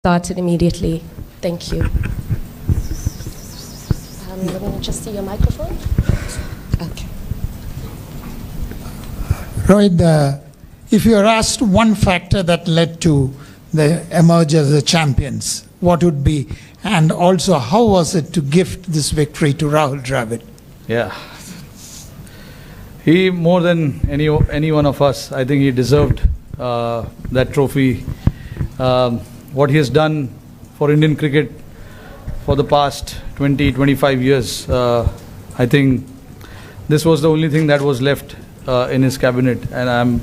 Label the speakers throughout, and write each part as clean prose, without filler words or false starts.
Speaker 1: started immediately. Thank you. Let me just see your microphone. Okay.
Speaker 2: Rohit, if you are asked one factor that led to the emerge as the champions, what would be? And also, how was it to gift this victory to Rahul Dravid?
Speaker 3: Yeah. He, more than any one of us, I think he deserved that trophy. What he has done for Indian cricket for the past 20-25 years, I think this was the only thing that was left in his cabinet, and I'm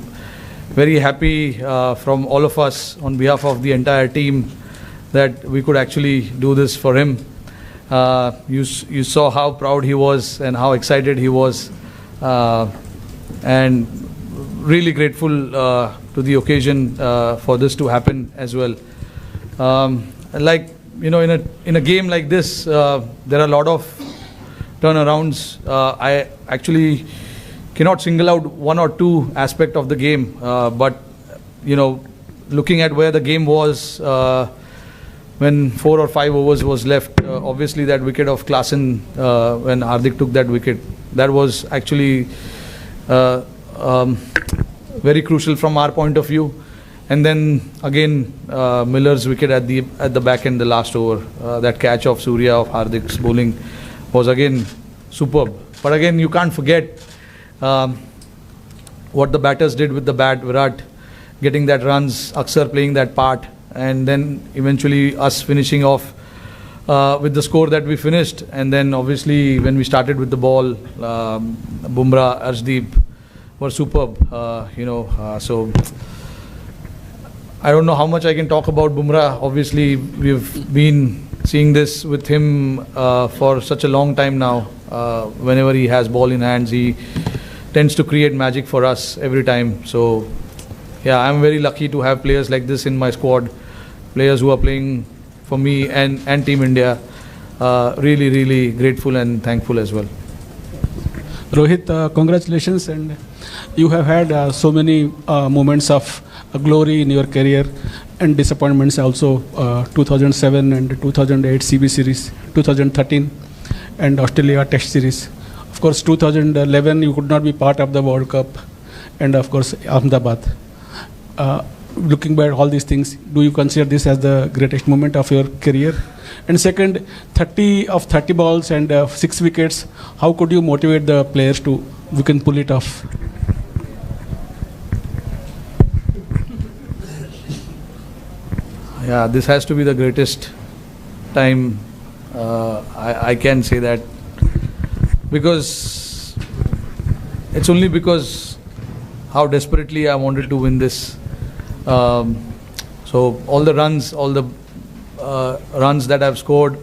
Speaker 3: very happy from all of us on behalf of the entire team that we could actually do this for him. You saw how proud he was and how excited he was, and really grateful to the occasion for this to happen as well. Like, you know, in a game like this, there are a lot of turnarounds. I actually cannot single out one or two aspects of the game, but you know, looking at where the game was when 4 or 5 overs was left, obviously that wicket of Klaasen, when Hardik took that wicket, that was actually very crucial from our point of view. And then again, Miller's wicket at the back end, the last over, that catch of Surya of Hardik's bowling was again superb. But again, you can't forget what the batters did with the bat. Virat getting that runs, Akshar playing that part, and then eventually us finishing off with the score that we finished. And then obviously when we started with the ball, Bumrah, Arshdeep were superb. So I don't know how much I can talk about Bumrah. Obviously, we've been seeing this with him for such a long time now. Whenever he has ball in hands, he tends to create magic for us every time. So, yeah, I'm very lucky to have players like this in my squad, players who are playing for me and Team India. Really, really grateful and thankful as well.
Speaker 4: Rohit, congratulations, and you have had so many moments of glory in your career and disappointments also. 2007 and 2008 CB series, 2013 and Australia Test series. Of course, 2011 you could not be part of the World Cup, and of course Ahmedabad. Looking back at all these things, do you consider this as the greatest moment of your career? And second, 30 of 30 balls and 6 wickets. How could you motivate the players to we can pull it off?
Speaker 3: Yeah, this has to be the greatest time. I can say that because it's only because how desperately I wanted to win this. So all the runs that I've scored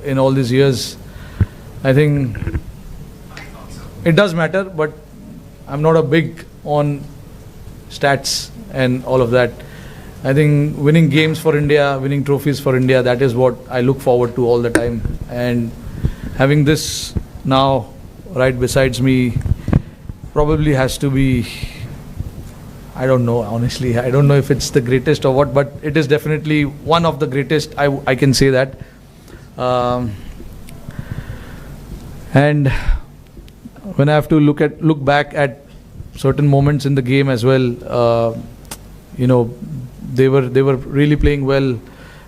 Speaker 3: in all these years, I think it does matter, but I'm not a big on stats and all of that. I think winning games for India, winning trophies for India, that is what I look forward to all the time. And having this now right besides me probably has to be, I don't know, honestly. I don't know if it's the greatest or what, but it is definitely one of the greatest. I can say that. And when I have to look back at certain moments in the game as well, they were really playing well.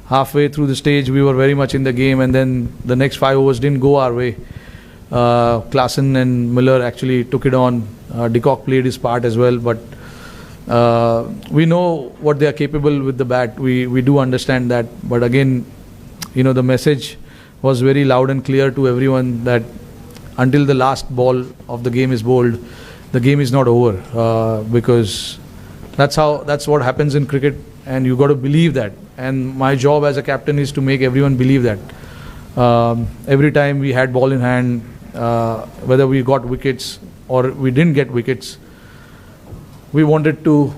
Speaker 3: Halfway through the stage, we were very much in the game, and then the next 5 overs didn't go our way. Klaasen and Miller actually took it on. De Kock played his part as well, but we know what they are capable with the bat. We do understand that, but again, the message was very loud and clear to everyone that until the last ball of the game is bowled, the game is not over, because that's what happens in cricket, and you got to believe that. And my job as a captain is to make everyone believe that. Every time we had ball in hand, whether we got wickets or we didn't get wickets, we wanted to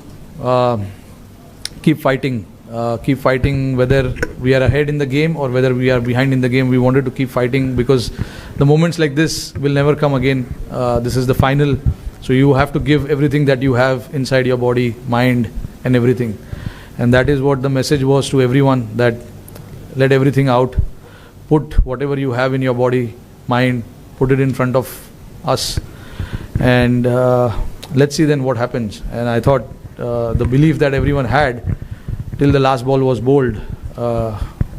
Speaker 3: keep fighting, whether we are ahead in the game or whether we are behind in the game. We wanted to keep fighting because the moments like this will never come again. This is the final, so you have to give everything that you have inside your body, mind and everything. And that is what the message was to everyone, that let everything out, put whatever you have in your body, mind, put it in front of us, and let's see then what happens. And I thought the belief that everyone had till the last ball was bowled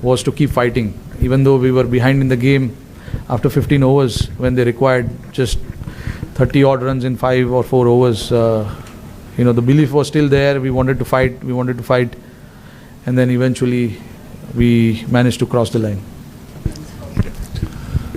Speaker 3: was to keep fighting, even though we were behind in the game after 15 overs when they required just 30 odd runs in 5 or 4 overs. The belief was still there. We wanted to fight, and then eventually we managed to cross the line.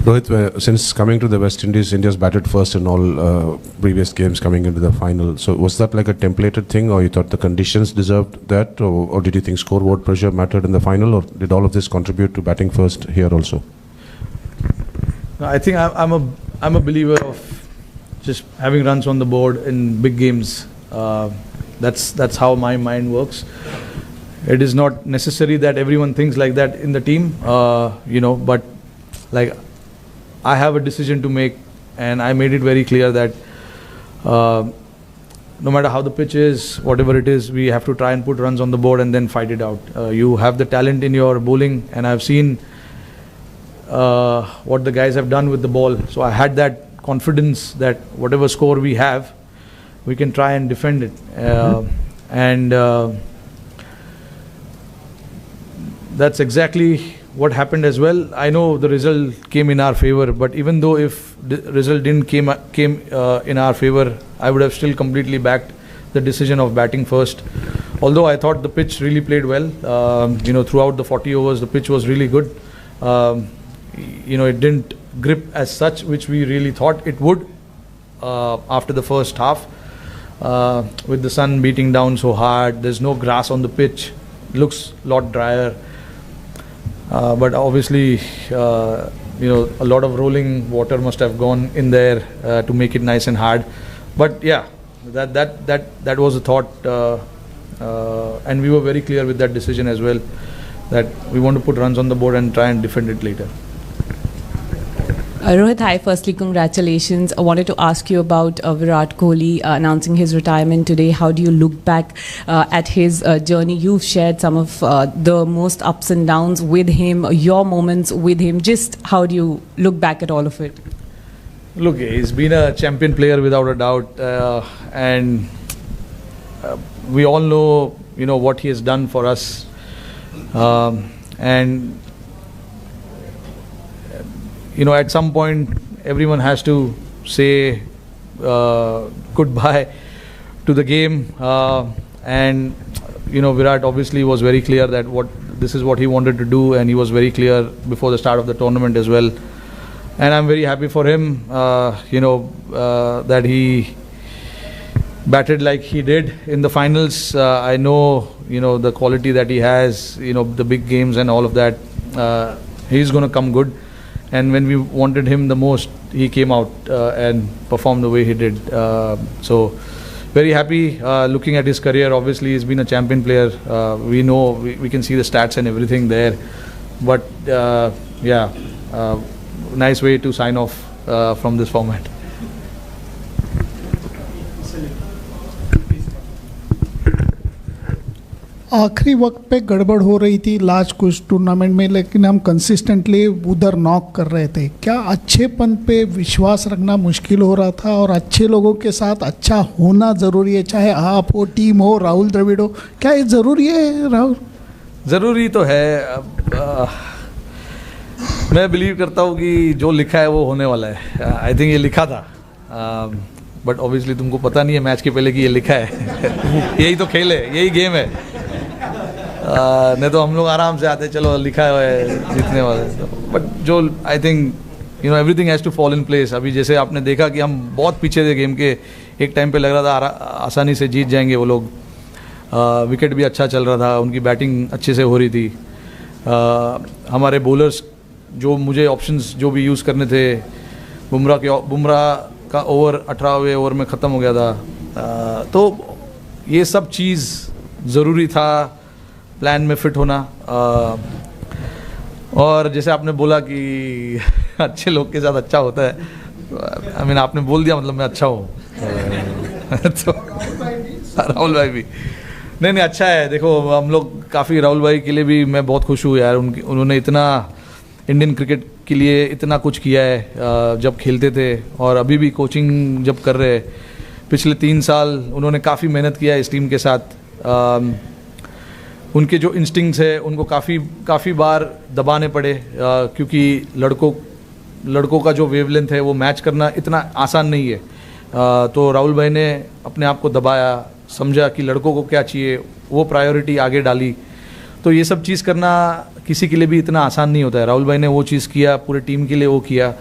Speaker 5: Rohit, since coming to the West Indies, India's batted first in all previous games coming into the final. So was that like a templated thing, or you thought the conditions deserved that, or did you think scoreboard pressure mattered in the final, or did all of this contribute to batting first here also?
Speaker 3: I think I'm a believer of just having runs on the board in big games. That's how my mind works. It is not necessary that everyone thinks like that in the team, but like I have a decision to make, and I made it very clear that no matter how the pitch is, whatever it is, we have to try and put runs on the board and then fight it out. You have the talent in your bowling, and I've seen what the guys have done with the ball. So I had that confidence that whatever score we have, we can try and defend it. And that's exactly what happened as well. I know the result came in our favor, but even though if the result didn't came in our favor, I would have still completely backed the decision of batting first. Although I thought the pitch really played well, throughout the 40 overs, the pitch was really good. It didn't grip as such, which we really thought it would after the first half. With the sun beating down so hard, there's no grass on the pitch, looks a lot drier. But obviously, a lot of rolling water must have gone in there to make it nice and hard. But yeah, that was a thought, and we were very clear with that decision as well, that we want to put runs on the board and try and defend it later.
Speaker 6: Rohit, hi. Firstly, congratulations. I wanted to ask you about Virat Kohli announcing his retirement today. How do you look back at his journey? You've shared some of the most ups and downs with him, your moments with him. Just how do you look back at all of it?
Speaker 3: Look, he's been a champion player without a doubt, and we all know, what he has done for us, and at some point, everyone has to say goodbye to the game. And Virat obviously was very clear that this is what he wanted to do, and he was very clear before the start of the tournament as well. And I'm very happy for him, that he batted like he did in the finals. I know, the quality that he has, the big games and all of that. He's going to come good. And when we wanted him the most, he came out and performed the way he did. So very happy looking at his career. Obviously, he's been a champion player. We know, we can see the stats and everything there. But nice way to sign off from this format.
Speaker 7: आखिरी वक्त पे गड़बड़ हो रही थी last कुछ tournament में, लेकिन हम कंसिस्टेंटली उधर नॉक कर रहे थे. क्या अच्छेपन पे विश्वास रखना मुश्किल हो रहा था, और अच्छे लोगों के साथ अच्छा होना ज़रूरी है, चाहे आप हो, टीम हो, राहुल द्रविड़ हो? क्या ये ज़रूरी है राहुल?
Speaker 3: ज़रूरी तो है. मैं बिलीव करता हूँ कि जो लिखा है वो होने वाला है. आई थिंक ये लिखा था, बट ऑब्वियसली तुमको पता नहीं है मैच के पहले कि ये लिखा है. यही तो खेल है, यही गेम है. नहीं तो हम लोग आराम से आते, चलो लिखा है जीतने वाले. बट जो I think everything has to fall in place. अभी जैसे आपने देखा कि हम बहुत पीछे थे गेम के, एक टाइम पे लग रहा था आसानी से जीत जाएंगे वो लोग. विकेट भी अच्छा चल रहा था, उनकी बैटिंग अच्छे से हो रही थी. हमारे बॉलर्स जो मुझे ऑप्शंस जो भी यूज़ करने थे, बुमराह का ओवर 18वें ओवर में ख़त्म हो गया था. तो ये सब चीज़ ज़रूरी था, प्लान में फिट होना. और जैसे आपने बोला कि अच्छे लोग के साथ अच्छा होता है, आई मीन आपने बोल दिया, मतलब मैं अच्छा हूँ. तो राहुल भाई भी नहीं अच्छा है. देखो हम लोग काफ़ी राहुल भाई के लिए भी मैं बहुत खुश हूँ यार, उन्होंने इतना इंडियन क्रिकेट के लिए इतना कुछ किया है जब खेलते थे और अभी भी कोचिंग जब कर रहे हैं। पिछले 3 साल उन्होंने काफ़ी मेहनत किया है इस टीम के साथ। उनके जो इंस्टिंक्ट्स है उनको काफ़ी बार दबाने पड़े क्योंकि लड़कों का जो वेवलेंथ है वो मैच करना इतना आसान नहीं है। तो राहुल भाई ने अपने आप को दबाया, समझा कि लड़कों को क्या चाहिए, वो प्रायोरिटी आगे डाली। तो ये सब चीज़ करना किसी के लिए भी इतना आसान नहीं होता है। राहुल भाई ने वो चीज़ किया, पूरे टीम के लिए वो किया।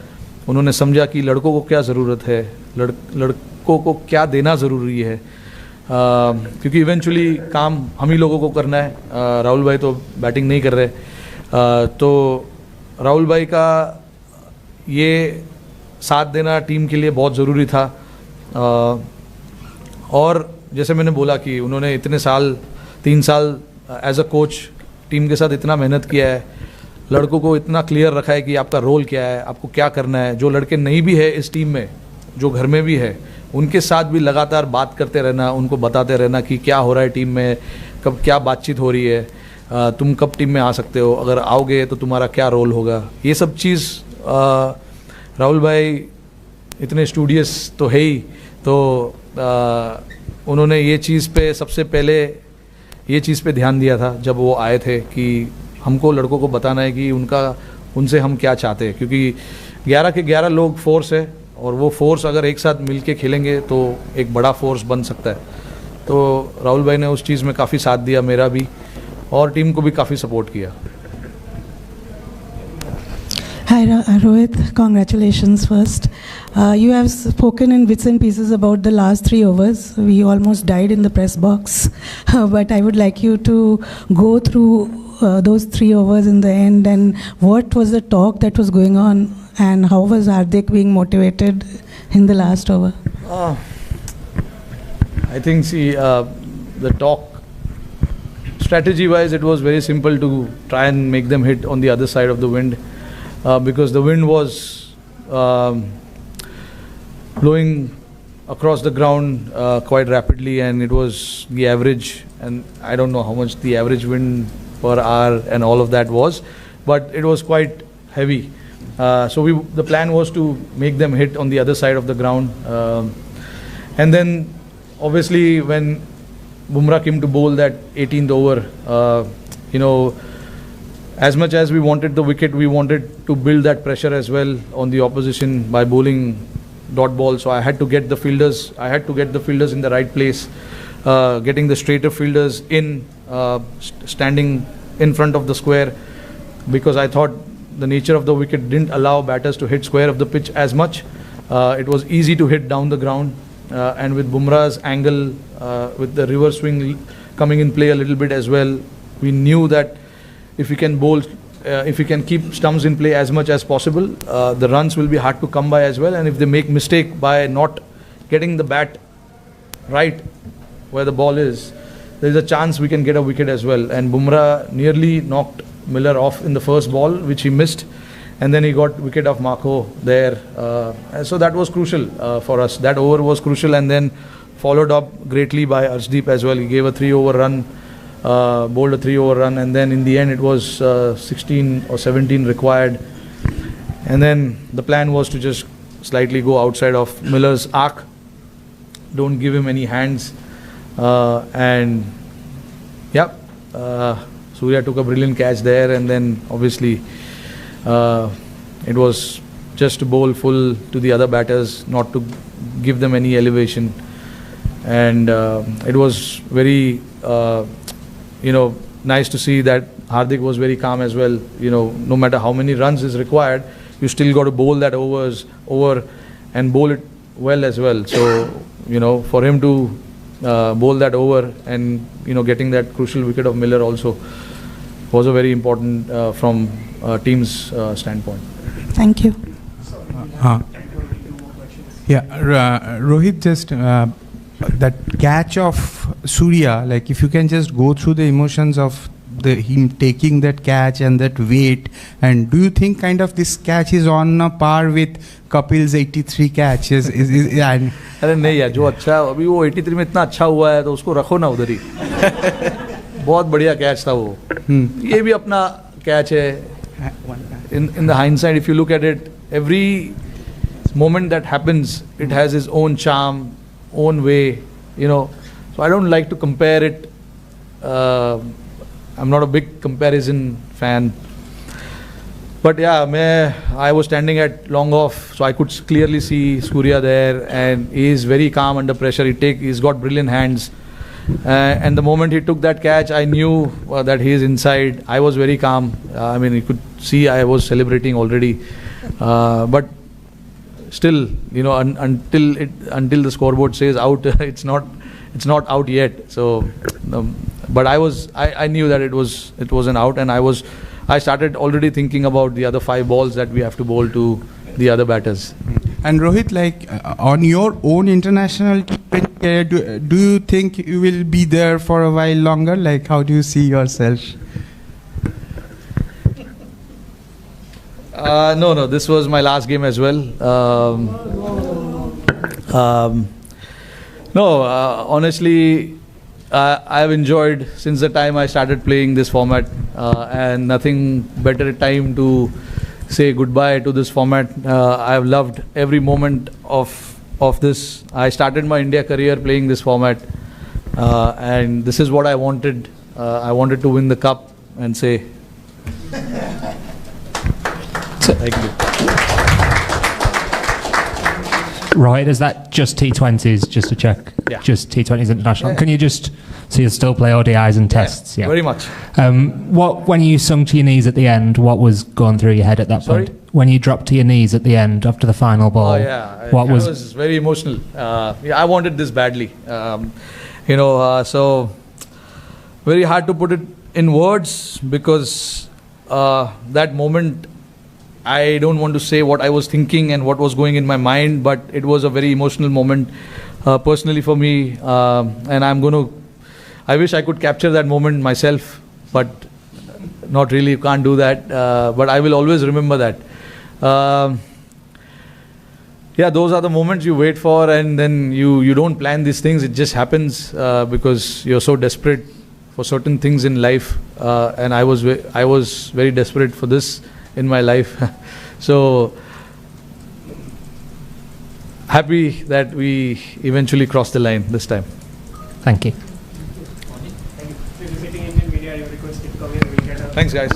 Speaker 3: उन्होंने समझा कि लड़कों को क्या ज़रूरत है, लड़कों को क्या देना ज़रूरी है, क्योंकि इवेंचुअली काम हम ही लोगों को करना है। राहुल भाई तो बैटिंग नहीं कर रहे। तो राहुल भाई का ये साथ देना टीम के लिए बहुत ज़रूरी था। और जैसे मैंने बोला कि उन्होंने इतने साल 3 साल एज अ कोच टीम के साथ इतना मेहनत किया है, लड़कों को इतना क्लियर रखा है कि आपका रोल क्या है, आपको क्या करना है। जो लड़के नहीं भी है इस टीम में, जो घर में भी है, उनके साथ भी लगातार बात करते रहना, उनको बताते रहना कि क्या हो रहा है टीम में, कब क्या बातचीत हो रही है, तुम कब टीम में आ सकते हो, अगर आओगे तो तुम्हारा क्या रोल होगा। ये सब चीज़ राहुल भाई इतने स्टूडियस तो है ही, तो उन्होंने ये चीज़ पे सबसे पहले ये चीज़ पे ध्यान दिया था जब वो आए थे कि हमको लड़कों को बताना है कि उनसे हम क्या चाहते हैं, क्योंकि 11 के 11 लोग फोर्स है और वो फोर्स अगर एक साथ मिल के खेलेंगे तो एक बड़ा फोर्स बन सकता है। तो राहुल भाई ने उस चीज़ में काफ़ी साथ दिया, मेरा भी, और टीम को भी काफ़ी सपोर्ट किया।
Speaker 8: Hi Rohit, congratulations first. You have spoken in bits and pieces about the last 3 overs. We almost died in the press box, but I would like you to go through those 3 overs in the end, and what was the talk that was going on, and how was Hardik being motivated in the last over?
Speaker 3: I think the talk, strategy-wise, it was very simple to try and make them hit on the other side of the wind. Because the wind was blowing across the ground quite rapidly, and it was the average, and I don't know how much the average wind per hour and all of that was, but it was quite heavy. So the plan was to make them hit on the other side of the ground, and then obviously when Bumrah came to bowl that 18th over, as much as we wanted the wicket, we wanted to build that pressure as well on the opposition by bowling dot ball. So I had to get the fielders in the right place, getting the straighter fielders in, standing in front of the square, because I thought the nature of the wicket didn't allow batters to hit square of the pitch as much. It was easy to hit down the ground, and with Bumrah's angle, with the reverse swing coming in play a little bit as well, we knew that if we can bowl, if we can keep stumps in play as much as possible, the runs will be hard to come by as well. And if they make mistake by not getting the bat right where the ball is, there is a chance we can get a wicket as well. And Bumrah nearly knocked Miller off in the first ball, which he missed, and then he got wicket of Marco there. And so that was crucial for us. That over was crucial, and then followed up greatly by Arshdeep as well. He gave a 3-over run. Bowled a 3-over run, and then in the end it was 16 or 17 required, and then the plan was to just slightly go outside of Miller's arc, don't give him any hands, and Surya took a brilliant catch there, and then obviously it was just to bowl full to the other batters, not to give them any elevation, and it was very nice to see that Hardik was very calm as well. No matter how many runs is required, you still got to bowl that over and bowl it well as well. So, for him to bowl that over and, getting that crucial wicket of Miller also was a very important from team's standpoint.
Speaker 8: Thank you.
Speaker 9: Rohit, just that catch of Surya, like if you can just go through the emotions of him taking that catch and that weight, and do you think kind of this catch is on a par with Kapil's 83 catches?
Speaker 3: अरे नहीं यार, जो अच्छा अभी वो 83 में इतना अच्छा हुआ है तो उसको रखो ना उधर ही। बहुत बढ़िया कैच था वो. ये भी अपना कैच है. In the hindsight, if you look at it, every moment that happens, it has its own charm, own way, you know. So I don't like to compare it. I'm not a big comparison fan. But yeah, I was standing at long off, so I could clearly see Surya there, and he is very calm under pressure. He's got brilliant hands. And the moment he took that catch, I knew that he is inside. I was very calm. I mean, you could see I was celebrating already. But still, you know, until the scoreboard says out, it's not out yet. So, but I knew that it was an out, and I started already thinking about the other 5 balls that we have to bowl to the other batters.
Speaker 9: And Rohit, like on your own international career, do you think you will be there for a while longer? Like, how do you see yourself?
Speaker 3: No, this was my last game as well. Honestly, I've enjoyed since the time I started playing this format, and nothing better time to say goodbye to this format. I've loved every moment of this. I started my India career playing this format, and this is what I wanted. I wanted to win the cup and say thank you.
Speaker 10: Right, is that just T20s, just to check?
Speaker 3: Yeah.
Speaker 10: Just T20s international. Can you just, so you still play ODIs and tests?
Speaker 3: Yeah, very much.
Speaker 10: When you sunk to your knees at the end, what was going through your head at that
Speaker 3: Sorry?
Speaker 10: point? When you dropped to your knees at the end after the final ball?
Speaker 3: Oh yeah,
Speaker 10: what
Speaker 3: I was very emotional. I wanted this badly. So very hard to put it in words, because that moment, I don't want to say what I was thinking and what was going in my mind, but it was a very emotional moment personally for me, and I wish I could capture that moment myself, but not really, can't do that, but I will always remember that. Those are the moments you wait for, and then you don't plan these things, it just happens because you're so desperate for certain things in life, and I was very desperate for this in my life. So happy that we eventually crossed the line this time.
Speaker 10: Thank you.
Speaker 3: Thanks guys.